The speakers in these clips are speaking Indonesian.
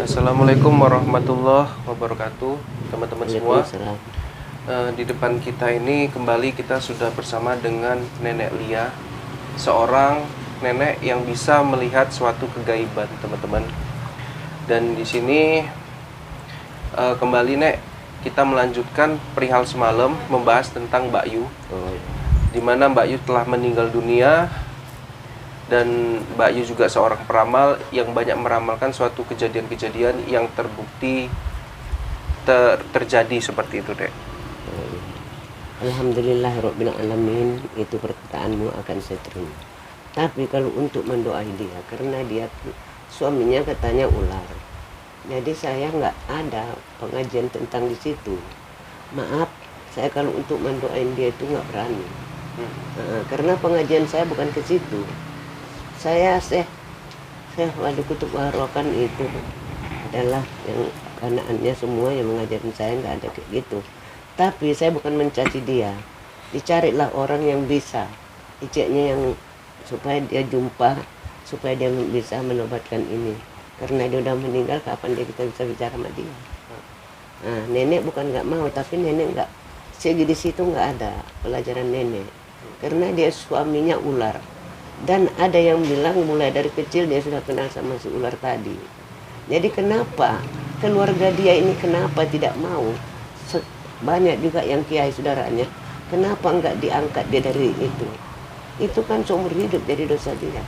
Assalamualaikum warahmatullahi wabarakatuh, teman-teman semua. Waalaikumsalam. Di depan kita ini kembali kita sudah bersama dengan Nenek Lia, seorang nenek yang bisa melihat suatu kegaiban, teman-teman. Dan di sini kembali Nek, kita melanjutkan perihal semalam membahas tentang Mbak Yu, di mana Mbak Yu telah meninggal dunia. Dan Mbak Yu juga seorang peramal yang banyak meramalkan suatu kejadian-kejadian yang terbukti terjadi seperti itu, Dek. Alhamdulillahirabbil alamin, itu perkataanmu akan saya terima. Tapi kalau untuk mendoai dia, karena dia suaminya katanya ular, jadi saya nggak ada pengajian tentang di situ. Maaf, saya kalau untuk mendoain dia itu nggak berani. Karena pengajian saya bukan ke situ. Saya Syekh Wali Kutub Warokan itu adalah yang anak-anaknya semua yang mengajarin saya, nggak ada kayak gitu. Tapi saya bukan mencaci dia, dicarilah orang yang bisa ijeknya yang supaya dia jumpa, supaya dia bisa menobatkan ini, karena dia udah meninggal, kapan dia kita bisa bicara sama dia. Nah, nenek bukan nggak mau, tapi nenek nggak, segi di situ nggak ada pelajaran nenek, karena dia suaminya ular. Dan ada yang bilang mulai dari kecil dia sudah kenal sama si ular tadi. Jadi kenapa keluarga dia ini kenapa tidak mau? Banyak juga yang kiai saudaranya, kenapa enggak diangkat dia dari itu? Itu kan seumur hidup jadi dosa dia.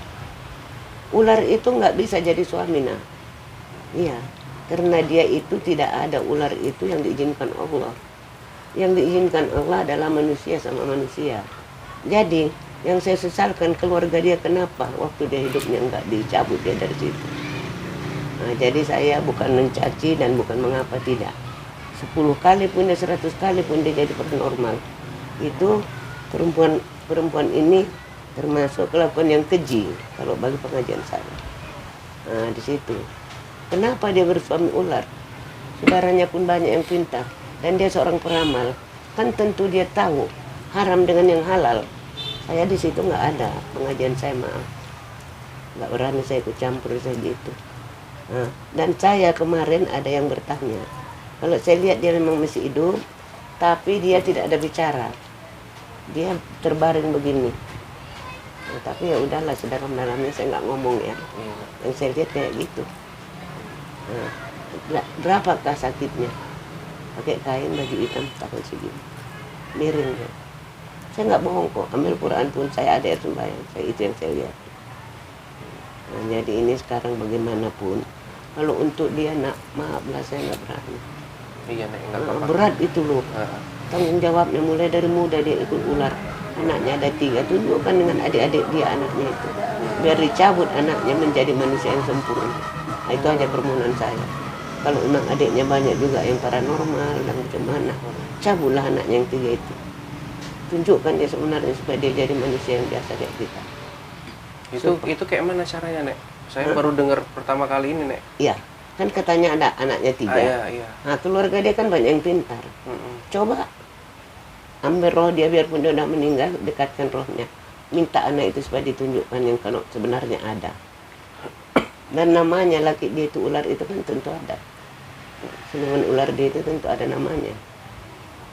Ular itu enggak bisa jadi suami, nah. Iya, karena dia itu tidak ada ular itu yang diizinkan Allah. Yang diizinkan Allah adalah manusia sama manusia. Jadi yang saya sesalkan keluarga dia, kenapa waktu dia hidupnya enggak dicabut dia dari situ. Nah, jadi saya bukan mencaci dan bukan mengapa, tidak. 10 kali pun, 100 kali pun dia jadi paranormal. Itu perempuan ini termasuk kelakuan yang keji kalau bagi pengajian saya. Nah, di situ. Kenapa dia bersuami ular? Saudaranya pun banyak yang pintar dan dia seorang peramal. Kan tentu dia tahu haram dengan yang halal. Saya di situ nggak ada pengajian saya, maaf, nggak berani saya ikut campur saya gitu. Nah, dan saya kemarin ada yang bertanya, kalau saya lihat dia memang masih hidup, tapi dia tidak ada bicara, dia terbaring begini. Nah, tapi ya udahlah, sedalam-dalamnya saya nggak ngomong ya. Yang saya lihat kayak gitu. Nah, berapakah sakitnya? Pakai kain baju hitam takut segini, miring ya. Saya nggak bohong kok, ambil Quran pun saya ada sembahyang, itu yang saya lihat. Nah, jadi ini sekarang bagaimanapun, kalau untuk dia nak, maaflah saya nggak berani. Iya, Nek, nggak apa-apa. Berat itu loh, tanggung jawabnya mulai dari muda dia ikut ular. Anaknya ada 3, tunjukkan dengan adik-adik dia anaknya itu. Biar dicabut anaknya menjadi manusia yang sempurna. Nah, itu aja permohonan saya. Kalau memang adiknya banyak juga yang paranormal dan macam mana, cabutlah anaknya yang 3 itu. Tunjukkan dia sebenarnya supaya dia jadi manusia yang biasa kayak kita. Itu kayak mana caranya, Nek? Saya baru dengar pertama kali ini, Nek. Iya, kan katanya ada anaknya 3. Iya. Nah, keluarga dia kan banyak yang pintar. Coba ambil roh dia, biarpun dia udah meninggal, dekatkan rohnya. Minta anak itu supaya ditunjukkan yang kalau sebenarnya ada. Dan namanya laki dia itu ular itu kan tentu ada. Sedangkan ular dia itu tentu ada namanya.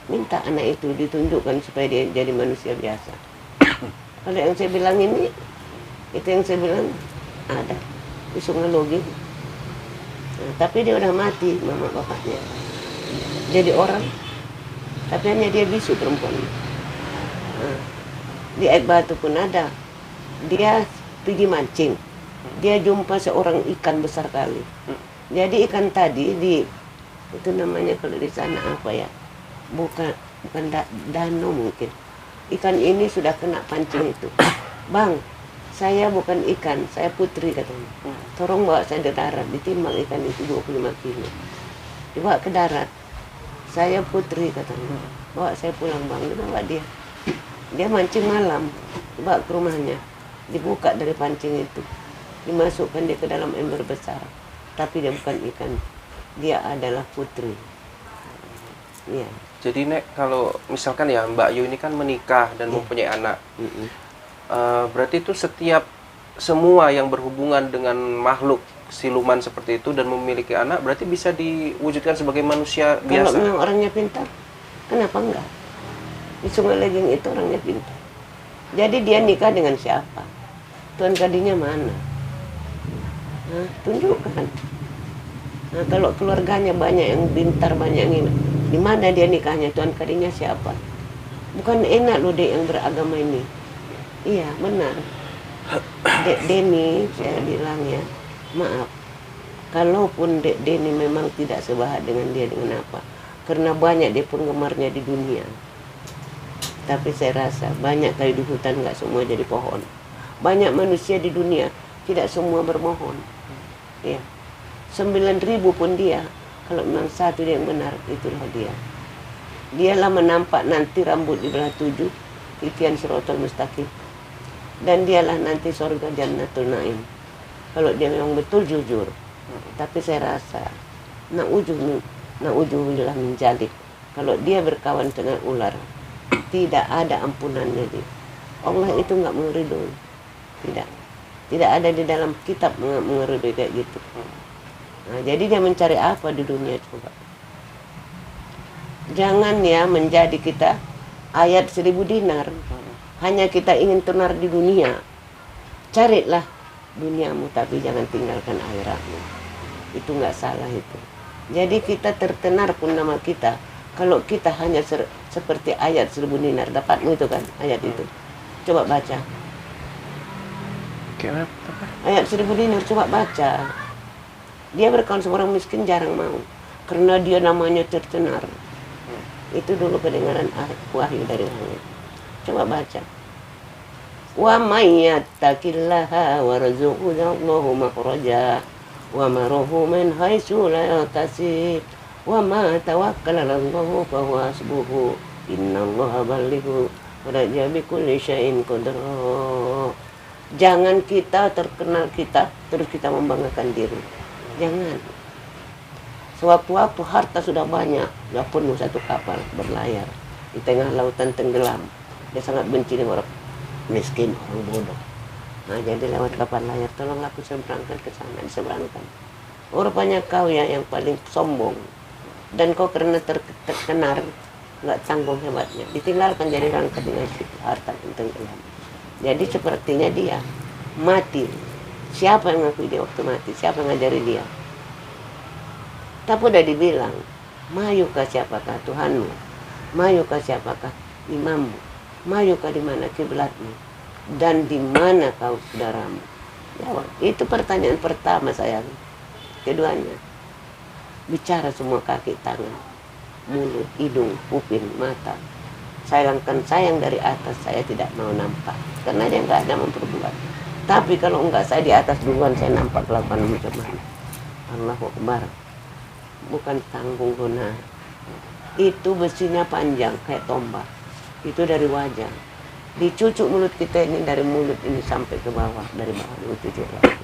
Minta anak itu ditunjukkan supaya dia jadi manusia biasa. Kalau yang saya bilang ini, itu yang saya bilang ada di Sungai Logi. Nah, tapi dia udah mati mama bapaknya. Jadi orang, tapi hanya dia bisu perempuan. Nah, di Air Batu pun ada. Dia pergi mancing. Dia jumpa seorang ikan besar kali. Jadi ikan tadi itu namanya kalau di sana apa ya? Bukan danau mungkin. Ikan ini sudah kena pancing itu. Bang, saya bukan ikan, saya putri katanya. Tolong bawa saya ke darat, ditimbang ikan itu 25 kilo. Dibawa ke darat. Saya putri katanya. Bawa saya pulang bang, dibawa dia. Dia mancing malam, dibawa ke rumahnya. Dibuka dari pancing itu. Dimasukkan dia ke dalam ember besar. Tapi dia bukan ikan, dia adalah putri. Iya. Jadi, Nek, kalau misalkan ya Mbak Yu ini kan menikah dan mempunyai anak, berarti itu semua yang berhubungan dengan makhluk siluman seperti itu dan memiliki anak, berarti bisa diwujudkan sebagai manusia Kalau biasa. memang orangnya pintar, kenapa enggak? Di Sungai Leging itu orangnya pintar. Jadi dia nikah dengan siapa? Tuan Kadinya mana? Nah, tunjukkan. Nah, kalau keluarganya banyak yang pintar, banyak yang ini, di mana dia nikahnya? Tuan Kadinya siapa? Bukan enak loh dek yang beragama ini. Iya, benar. Dek Deni, saya bilang ya, maaf. Kalaupun Dek Deni memang tidak sebahat dengan dia, dengan apa? Karena banyak dia penggemarnya di dunia. Tapi saya rasa banyak kali di hutan nggak semua jadi pohon. Banyak manusia di dunia tidak semua bermohon. Ya, 9.000 pun dia. Kalau memang satu dia yang benar, itulah dia. Dialah menampak nanti rambut di belah 7, titian sirotol mustaqim. Dan dialah nanti surga jannatul naim. Kalau dia memang betul jujur. Tapi saya rasa na'udzubillah min dzalik. Kalau dia berkawan dengan ular, tidak ada ampunannya dia. Allah itu nggak meridoi. Tidak ada di dalam kitab meridoi kayak gitu. Nah, jadi dia mencari apa di dunia coba? Jangan ya menjadi kita ayat 1.000 dinar. Hanya kita ingin tenar di dunia. Carilah duniamu tapi jangan tinggalkan akhiratmu. Itu nggak salah itu. Jadi kita tertenar pun nama kita. Kalau kita hanya seperti ayat 1.000 dinar, dapatmu itu kan ayat itu. Coba baca. Ayat 1.000 dinar coba baca. Dia berkawan sama orang miskin jarang mau. Karena dia namanya tertenar. Itu dulu kedengaran wahyu dari langit. Coba baca. Wa may yattaqillaha warzuqhu Allahu makhraja wa maruhu min haitsu la yahtasib wa ma tawakkala 'alallahi fa huwa hasbuhu innallaha balighu raja bi kulli syai'in qadar. Jangan kita terkenal kita terus kita membanggakan diri. Jangan. Sewaktu-waktu harta sudah banyak, sudah penuh satu kapal berlayar di tengah lautan tenggelam. Dia sangat benci dengan orang miskin, orang bodoh. Nah, jadi lewat kapal layar, tolonglah aku seberangkan ke sana, diseberangkan. Oh, rupanya kau ya yang paling sombong. Dan kau karena terkenar, nggak tanggung hebatnya. Ditinggalkan jadi rangka dengan harta yang tenggelam. Jadi sepertinya dia mati. Siapa yang ngakui dia waktu mati? Siapa yang ngajari dia? Tapi udah dibilang, mayukah siapakah Tuhanmu? Mayukah siapakah imammu? Mayukah di mana kiblatmu? Dan di mana kau saudaramu? Jawab. Itu pertanyaan pertama sayang. Keduanya, bicara semua kaki, tangan, mulut, hidung, kuping, mata. Sayangkan sayang dari atas, saya tidak mau nampak. Karena dia nggak ada memperbuat. Tapi kalau enggak saya di atas duluan, saya nampak kelakuan macam mana. Allahu Akbar. Bukan tanggung guna. Itu besinya panjang kayak tombak. Itu dari wajah. Dicucuk mulut kita ini dari mulut ini sampai ke bawah, dari bawah dicucuk lagi.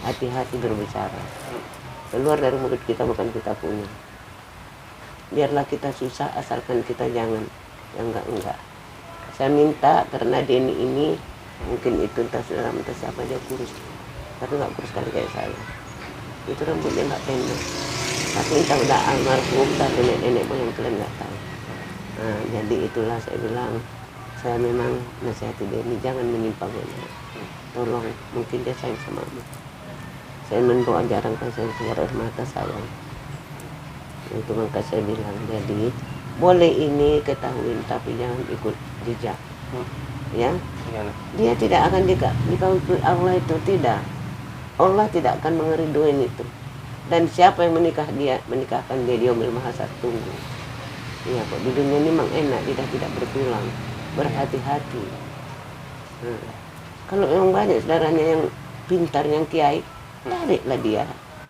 Hati-hati berbicara. Keluar dari mulut kita bukan kita punya. Biarlah kita susah asalkan kita jangan yang enggak. Saya minta karena Deni ini mungkin itu entah saudara entah siapa dia kurus, tapi nggak kurus kali kayak saya. Itu rambutnya nggak pendek. Tapi entah udah almarhum, tapi nenek-nenek pun yang kalian nggak tahu. Nah, jadi itulah saya bilang, saya memang nasihati Deni, jangan menyimpangnya. Tolong, mungkin dia sayang sama aku. Saya mendoa jarang kan saya keluar air mata sayang. Itu maka saya bilang, jadi boleh ini ketahuin, tapi jangan ikut jejak. Ya, dia tidak akan dikawin Allah itu tidak. Allah tidak akan mengeridoin itu. Dan siapa yang menikahkan dia yaumil mahsyar, tunggu. Iya kok di dunia ini memang enak, dia tidak berpulang, berhati-hati. Kalau memang banyak saudaranya yang pintar, yang kiai, tariklah dia.